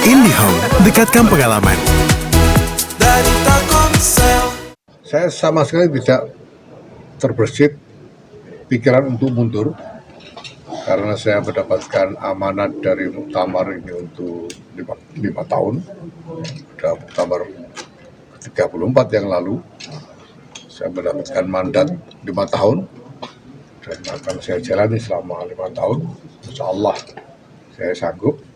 IndiHome, dekatkan pengalaman. Dari Telkomsel. Saya sama sekali tidak terbersit pikiran untuk mundur karena saya mendapatkan amanat dari muktamar ini untuk 5 tahun. Ada muktamar 34 yang lalu saya mendapatkan mandat 5 tahun dan akan saya jalani selama 5 tahun. Insya Allah saya sanggup.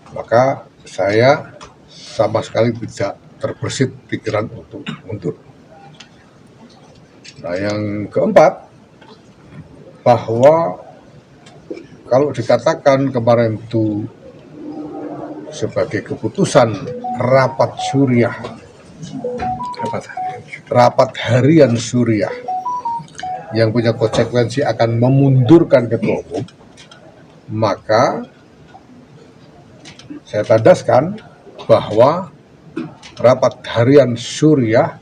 Maka saya sama sekali tidak terbersit pikiran untuk mundur. Nah, yang keempat, bahwa kalau dikatakan kemarin itu sebagai keputusan rapat Suriah, rapat harian Suriah yang punya konsekuensi akan memundurkan ketua umum, maka saya tandaskan bahwa rapat harian Suriah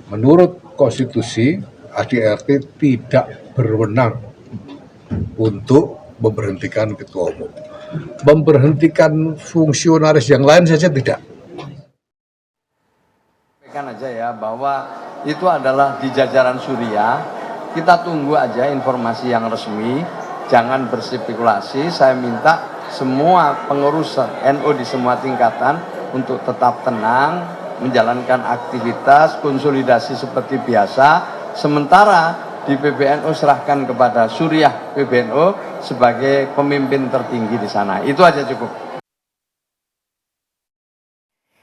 menurut konstitusi ADRT tidak berwenang untuk memberhentikan ketua umum. Memberhentikan fungsionaris yang lain saja tidak. Sampaikan aja ya bahwa itu adalah di jajaran Suriah. Kita tunggu aja informasi yang resmi, jangan berspekulasi. Saya minta semua pengurus NU di semua tingkatan untuk tetap tenang, menjalankan aktivitas konsolidasi seperti biasa. Sementara di PBNU serahkan kepada Suriah PBNU sebagai pemimpin tertinggi di sana. Itu aja cukup.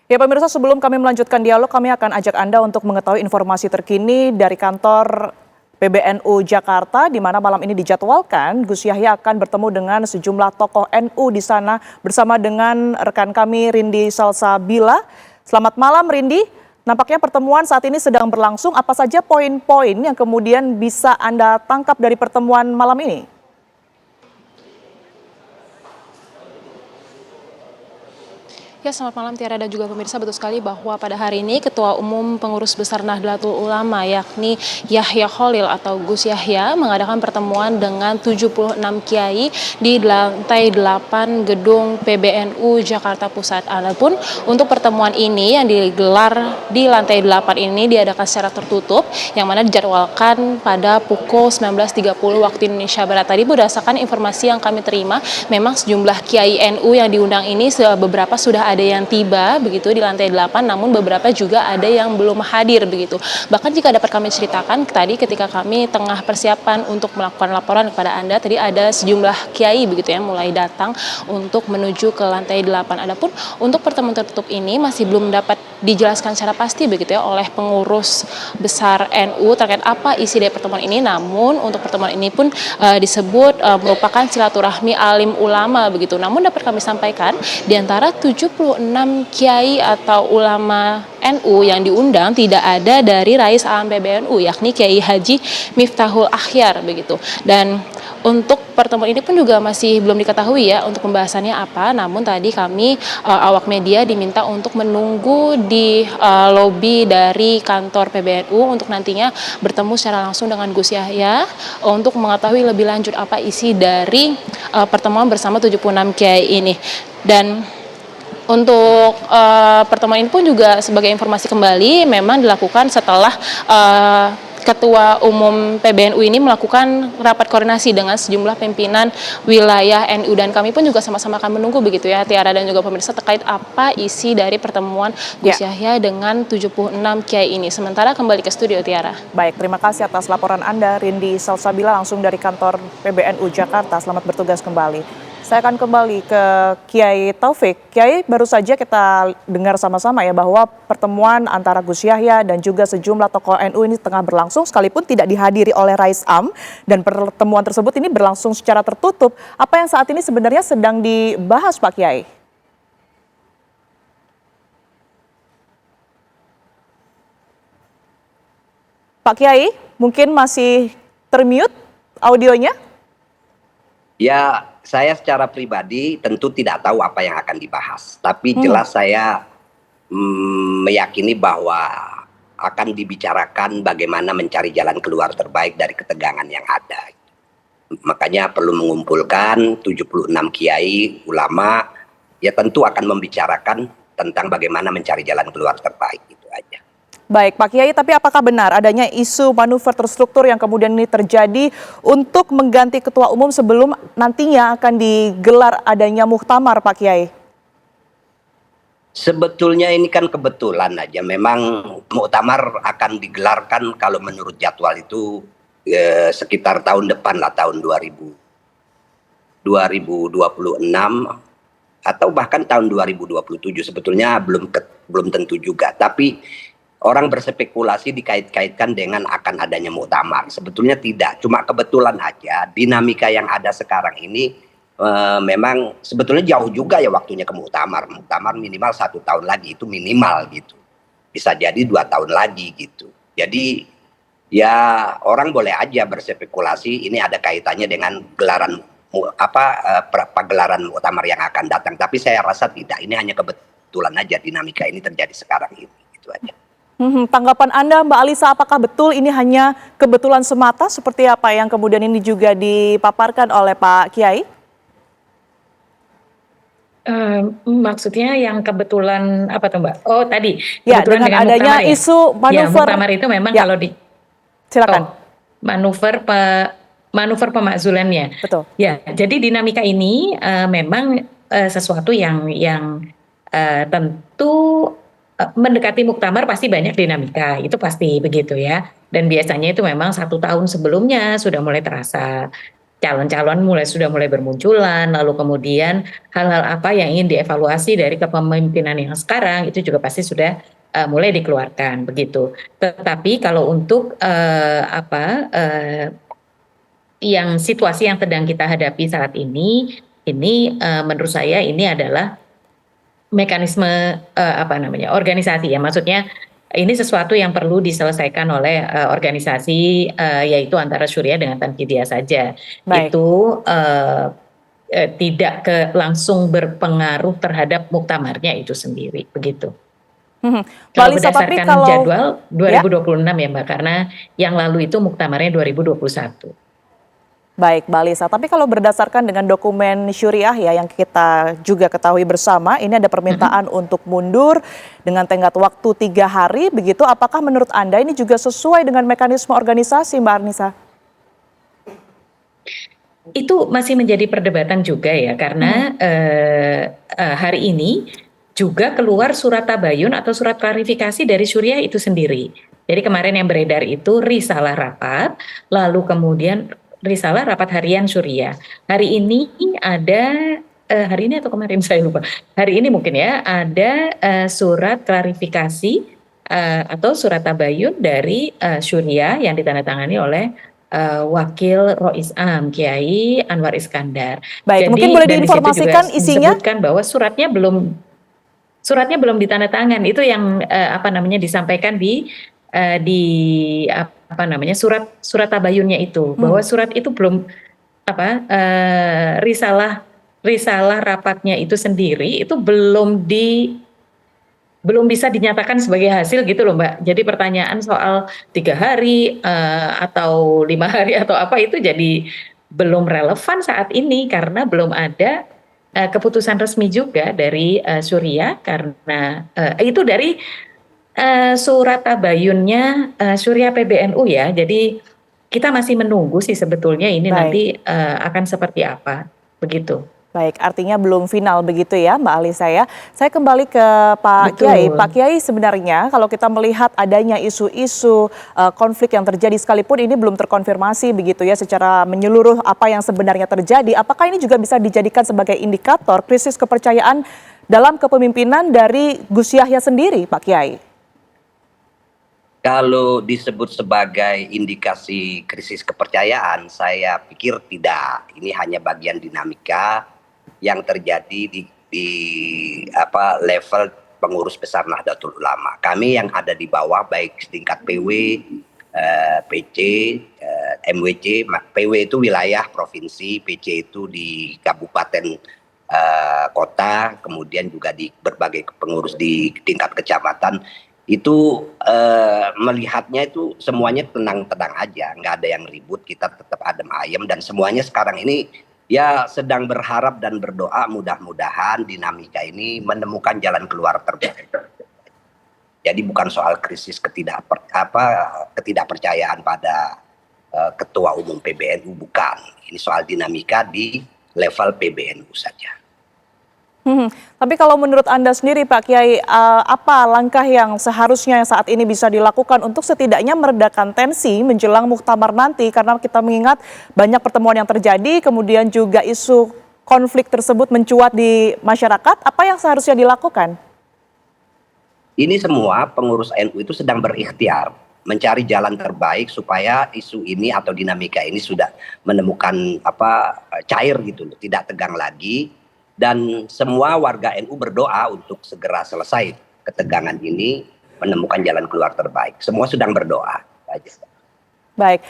Ya pemirsa, sebelum kami melanjutkan dialog, kami akan ajak Anda untuk mengetahui informasi terkini dari kantor PBNU Jakarta, di mana malam ini dijadwalkan Gus Yahya akan bertemu dengan sejumlah tokoh NU di sana bersama dengan rekan kami Rindi Salsabila. Selamat malam Rindi, nampaknya pertemuan saat ini sedang berlangsung. Apa saja poin-poin yang kemudian bisa Anda tangkap dari pertemuan malam ini? Ya, selamat malam Tiara dan juga pemirsa. Betul sekali bahwa pada hari ini Ketua Umum Pengurus Besar Nahdlatul Ulama yakni Yahya Khalil atau Gus Yahya mengadakan pertemuan dengan 76 kiai di lantai 8 gedung PBNU Jakarta Pusat. Adapun untuk pertemuan ini yang digelar di lantai 8 ini diadakan secara tertutup yang mana dijadwalkan pada pukul 19.30 waktu Indonesia Barat. Tadi berdasarkan informasi yang kami terima, memang sejumlah kiai NU yang diundang ini beberapa sudah ada yang tiba begitu di lantai 8, namun beberapa juga ada yang belum hadir begitu. Bahkan jika dapat kami ceritakan tadi ketika kami tengah persiapan untuk melakukan laporan kepada Anda, tadi ada sejumlah kiai begitu ya mulai datang untuk menuju ke lantai 8. Adapun untuk pertemuan tertutup ini masih belum dapat dijelaskan secara pasti begitu ya oleh pengurus besar NU terkait apa isi dari pertemuan ini. Namun untuk pertemuan ini pun disebut merupakan silaturahmi alim ulama begitu. Namun dapat kami sampaikan di antara 76 kiai atau ulama NU yang diundang tidak ada dari Rais Am PBNU yakni Kiai Haji Miftahul Akhyar begitu. Dan untuk pertemuan ini pun juga masih belum diketahui ya untuk pembahasannya apa. Namun tadi kami awak media diminta untuk menunggu di lobi dari kantor PBNU untuk nantinya bertemu secara langsung dengan Gus Yahya untuk mengetahui lebih lanjut apa isi dari pertemuan bersama 76 kiai ini. Dan untuk pertemuan ini pun juga sebagai informasi kembali memang dilakukan setelah Ketua Umum PBNU ini melakukan rapat koordinasi dengan sejumlah pimpinan wilayah NU dan kami pun juga sama-sama akan menunggu begitu ya Tiara dan juga pemirsa terkait apa isi dari pertemuan Gus Yahya dengan 76 kiai ini. Sementara kembali ke studio Tiara. Baik, terima kasih atas laporan Anda Rindi Salsabila langsung dari kantor PBNU Jakarta. Selamat bertugas kembali. Saya akan kembali ke Kiai Taufik. Kiai, baru saja kita dengar sama-sama ya bahwa pertemuan antara Gus Yahya dan juga sejumlah tokoh NU ini tengah berlangsung sekalipun tidak dihadiri oleh Rais Am, dan pertemuan tersebut ini berlangsung secara tertutup. Apa yang saat ini sebenarnya sedang dibahas Pak Kiai? Pak Kiai, mungkin masih termute audionya? Ya, saya secara pribadi tentu tidak tahu apa yang akan dibahas. Tapi jelas saya meyakini bahwa akan dibicarakan bagaimana mencari jalan keluar terbaik dari ketegangan yang ada. makanya perlu mengumpulkan 76 kiai ulama, ya tentu akan membicarakan tentang bagaimana mencari jalan keluar terbaik, itu aja. Baik Pak Kiai, tapi apakah benar adanya isu manuver terstruktur yang kemudian ini terjadi untuk mengganti ketua umum sebelum nantinya akan digelar adanya muktamar Pak Kiai? Sebetulnya ini kan kebetulan aja, memang muktamar akan digelarkan kalau menurut jadwal itu sekitar tahun depan lah, tahun 2026 atau bahkan tahun 2027. Sebetulnya belum tentu juga, tapi orang berspekulasi dikait-kaitkan dengan akan adanya muktamar. Sebetulnya tidak, cuma kebetulan aja dinamika yang ada sekarang ini memang sebetulnya jauh juga ya waktunya ke muktamar. Muktamar minimal 1 tahun lagi, itu minimal gitu. Bisa jadi 2 tahun lagi gitu. Jadi ya orang boleh aja berspekulasi ini ada kaitannya dengan gelaran pagelaran muktamar yang akan datang, tapi saya rasa tidak. Ini hanya kebetulan aja dinamika ini terjadi sekarang ini, itu aja. Tanggapan Anda Mbak Alisa, apakah betul ini hanya kebetulan semata seperti apa yang kemudian ini juga dipaparkan oleh Pak Kiai? Maksudnya yang kebetulan apa tuh Mbak? Oh tadi Ya, kebetulan dengan adanya muktamar ya? isu Ya, manuver. muktamar itu memang Ya, kalau silakan. manuver pemakzulannya. Betul. Ya, jadi dinamika ini memang sesuatu yang tentu mendekati muktamar pasti banyak dinamika, itu pasti begitu ya. Dan biasanya itu memang 1 tahun sebelumnya sudah mulai terasa. Calon-calon sudah mulai bermunculan, lalu kemudian hal-hal apa yang ingin dievaluasi dari kepemimpinan yang sekarang itu juga pasti sudah mulai dikeluarkan begitu. Tetapi kalau untuk yang situasi yang sedang kita hadapi saat ini menurut saya ini adalah mekanisme organisasi ya, maksudnya ini sesuatu yang perlu diselesaikan oleh organisasi yaitu antara Syuriah dengan Tanqidyah saja. Baik. Itu tidak langsung berpengaruh terhadap muktamarnya itu sendiri begitu. Mbak Kalau Alisa, tapi berdasarkan kalau jadwal 2026 ya Mbak, karena yang lalu itu muktamarnya 2021. Baik, Mbak Alisa. Tapi kalau berdasarkan dengan dokumen Syuriah ya yang kita juga ketahui bersama, ini ada permintaan untuk mundur dengan tenggat waktu 3 hari. Begitu, apakah menurut Anda ini juga sesuai dengan mekanisme organisasi, Mbak Arnisa? Itu masih menjadi perdebatan juga ya, karena hari ini juga keluar surat tabayun atau surat klarifikasi dari Syuriah itu sendiri. Jadi kemarin yang beredar itu risalah rapat, lalu kemudian risalah rapat harian Syuriah. Hari ini ada, hari ini atau kemarin saya lupa. Hari ini mungkin ya, ada surat klarifikasi atau surat tabayun dari Syuriah yang ditandatangani oleh Wakil Rois Am Kiai Anwar Iskandar. Baik, Jadi, mungkin boleh dan di situ diinformasikan juga isinya? disebutkan bahwa suratnya belum ditandatangan. Itu yang disampaikan di surat tabayunnya itu, bahwa surat itu belum risalah rapatnya itu sendiri itu belum bisa dinyatakan sebagai hasil gitu loh Mbak. Jadi pertanyaan soal 3 hari atau 5 hari atau apa itu jadi belum relevan saat ini karena belum ada keputusan resmi juga dari Syuriah, karena itu dari surat tabayunnya Syuriah PBNU ya. Jadi kita masih menunggu sih sebetulnya ini nanti akan seperti apa begitu. Baik, artinya belum final begitu ya Mbak Alisa ya. Saya kembali ke Pak Kiai. Pak Kiai, sebenarnya kalau kita melihat adanya isu-isu konflik yang terjadi sekalipun ini belum terkonfirmasi begitu ya secara menyeluruh apa yang sebenarnya terjadi. Apakah ini juga bisa dijadikan sebagai indikator krisis kepercayaan dalam kepemimpinan dari Gus Yahya sendiri, Pak Kiai? Kalau disebut sebagai indikasi krisis kepercayaan, saya pikir tidak. Ini hanya bagian dinamika yang terjadi di level pengurus besar Nahdlatul Ulama. Kami yang ada di bawah, baik tingkat PW, PC, MWC. PW itu wilayah provinsi, PC itu di kabupaten kota, kemudian juga di berbagai pengurus di tingkat kecamatan. itu melihatnya itu semuanya tenang-tenang aja, nggak ada yang ribut, kita tetap adem ayem dan semuanya sekarang ini ya sedang berharap dan berdoa mudah-mudahan dinamika ini menemukan jalan keluar terbaik. Jadi bukan soal krisis ketidakpercayaan pada Ketua Umum PBNU, bukan. Ini soal dinamika di level PBNU saja. Tapi kalau menurut Anda sendiri Pak Kiai, apa langkah yang seharusnya saat ini bisa dilakukan untuk setidaknya meredakan tensi menjelang muktamar nanti? Karena kita mengingat banyak pertemuan yang terjadi, kemudian juga isu konflik tersebut mencuat di masyarakat. Apa yang seharusnya dilakukan? Ini semua pengurus NU itu sedang berikhtiar mencari jalan terbaik supaya isu ini atau dinamika ini sudah menemukan cair gitu loh, tidak tegang lagi. Dan semua warga NU berdoa untuk segera selesai ketegangan ini, menemukan jalan keluar terbaik. Semua sedang berdoa. Baik,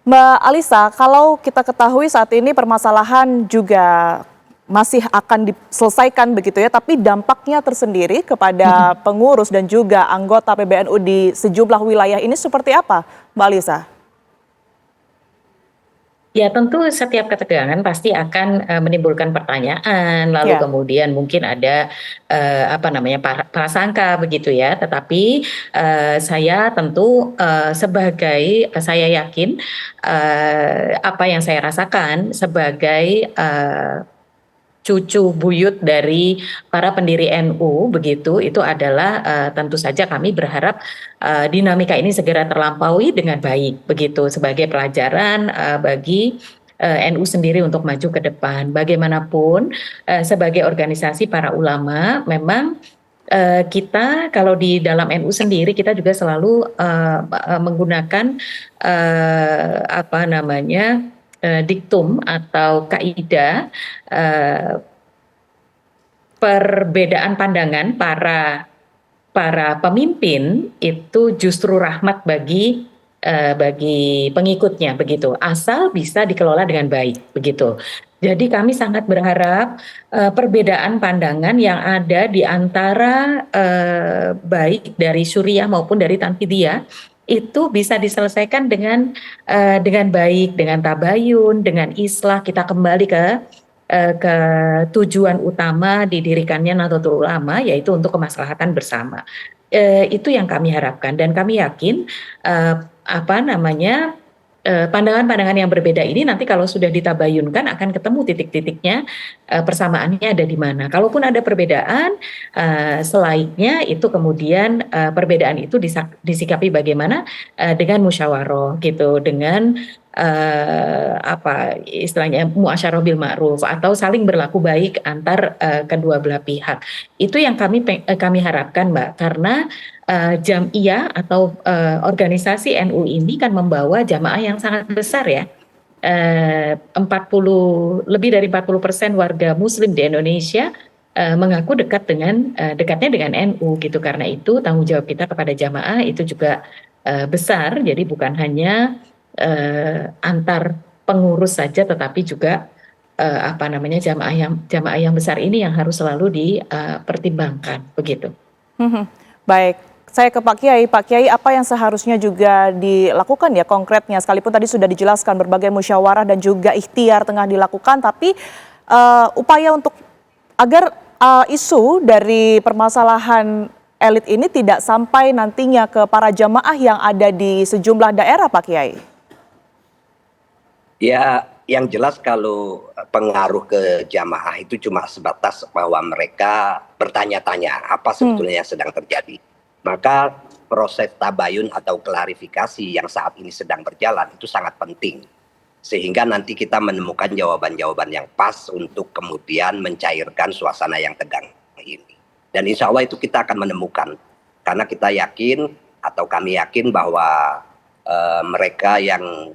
Mbak Alisa, kalau kita ketahui saat ini permasalahan juga masih akan diselesaikan begitu ya, tapi dampaknya tersendiri kepada pengurus dan juga anggota PBNU di sejumlah wilayah ini seperti apa, Mbak Alisa? Ya tentu setiap ketegangan pasti akan menimbulkan pertanyaan, lalu kemudian mungkin ada prasangka begitu ya. Tetapi saya tentu saya yakin apa yang saya rasakan sebagai cucu buyut dari para pendiri NU begitu, itu adalah tentu saja kami berharap dinamika ini segera terlampaui dengan baik begitu, sebagai pelajaran bagi NU sendiri untuk maju ke depan. Bagaimanapun sebagai organisasi para ulama memang kita kalau di dalam NU sendiri kita juga selalu menggunakan diktum atau kaidah perbedaan pandangan para pemimpin itu justru rahmat bagi pengikutnya begitu, asal bisa dikelola dengan baik begitu. Jadi kami sangat berharap perbedaan pandangan yang ada di antara baik dari Suriah maupun dari Tanfidiyah itu bisa diselesaikan dengan baik, dengan tabayun, dengan islah. Kita kembali ke tujuan utama didirikannya Nahdlatul Ulama, yaitu untuk kemaslahatan bersama. Itu yang kami harapkan dan kami yakin pandangan-pandangan yang berbeda ini nanti kalau sudah ditabayunkan akan ketemu titik-titiknya, persamaannya ada di mana. Kalaupun ada perbedaan, selainnya itu kemudian perbedaan itu disikapi bagaimana dengan musyawarah gitu, dengan istilahnya muasyarah bil ma'ruf atau saling berlaku baik antar kedua belah pihak. Itu yang kami harapkan, Mbak, karena Jam'iyah atau organisasi NU ini kan membawa jamaah yang sangat besar ya. Lebih dari 40% warga muslim di Indonesia mengaku dekatnya dengan NU gitu. Karena itu tanggung jawab kita kepada jamaah itu juga besar. Jadi bukan hanya antar pengurus saja, tetapi juga jamaah yang besar ini yang harus selalu dipertimbangkan begitu. Baik, saya ke Pak Kiai. Pak Kiai, apa yang seharusnya juga dilakukan ya konkretnya? Sekalipun tadi sudah dijelaskan berbagai musyawarah dan juga ikhtiar tengah dilakukan, tapi upaya untuk agar isu dari permasalahan elit ini tidak sampai nantinya ke para jamaah yang ada di sejumlah daerah, Pak Kiai. Ya, yang jelas kalau pengaruh ke jamaah itu cuma sebatas bahwa mereka bertanya-tanya apa sebetulnya yang sedang terjadi. Maka proses tabayun atau klarifikasi yang saat ini sedang berjalan itu sangat penting. Sehingga nanti kita menemukan jawaban-jawaban yang pas untuk kemudian mencairkan suasana yang tegang ini. Dan insya Allah itu kita akan menemukan. Karena kita yakin atau kami yakin bahwa mereka yang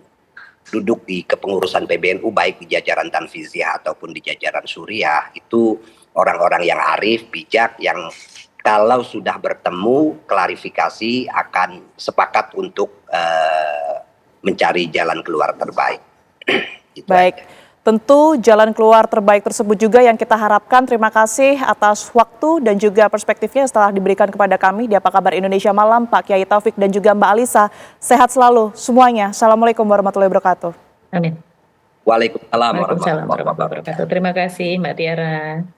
duduk di kepengurusan PBNU baik di jajaran Tanfidiyah ataupun di jajaran Suriah itu orang-orang yang arif, bijak, yang kalau sudah bertemu klarifikasi akan sepakat untuk mencari jalan keluar terbaik. Gitu. Baik, tentu jalan keluar terbaik tersebut juga yang kita harapkan. Terima kasih atas waktu dan juga perspektifnya setelah diberikan kepada kami di Apa Kabar Indonesia Malam, Pak Kiai Taufik dan juga Mbak Alisa. Sehat selalu semuanya. Assalamualaikum warahmatullahi wabarakatuh. Amin. Waalaikumsalam Waalaikumsalam warahmatullahi wabarakatuh. warahmatullahi wabarakatuh. Terima kasih Mbak Tiara.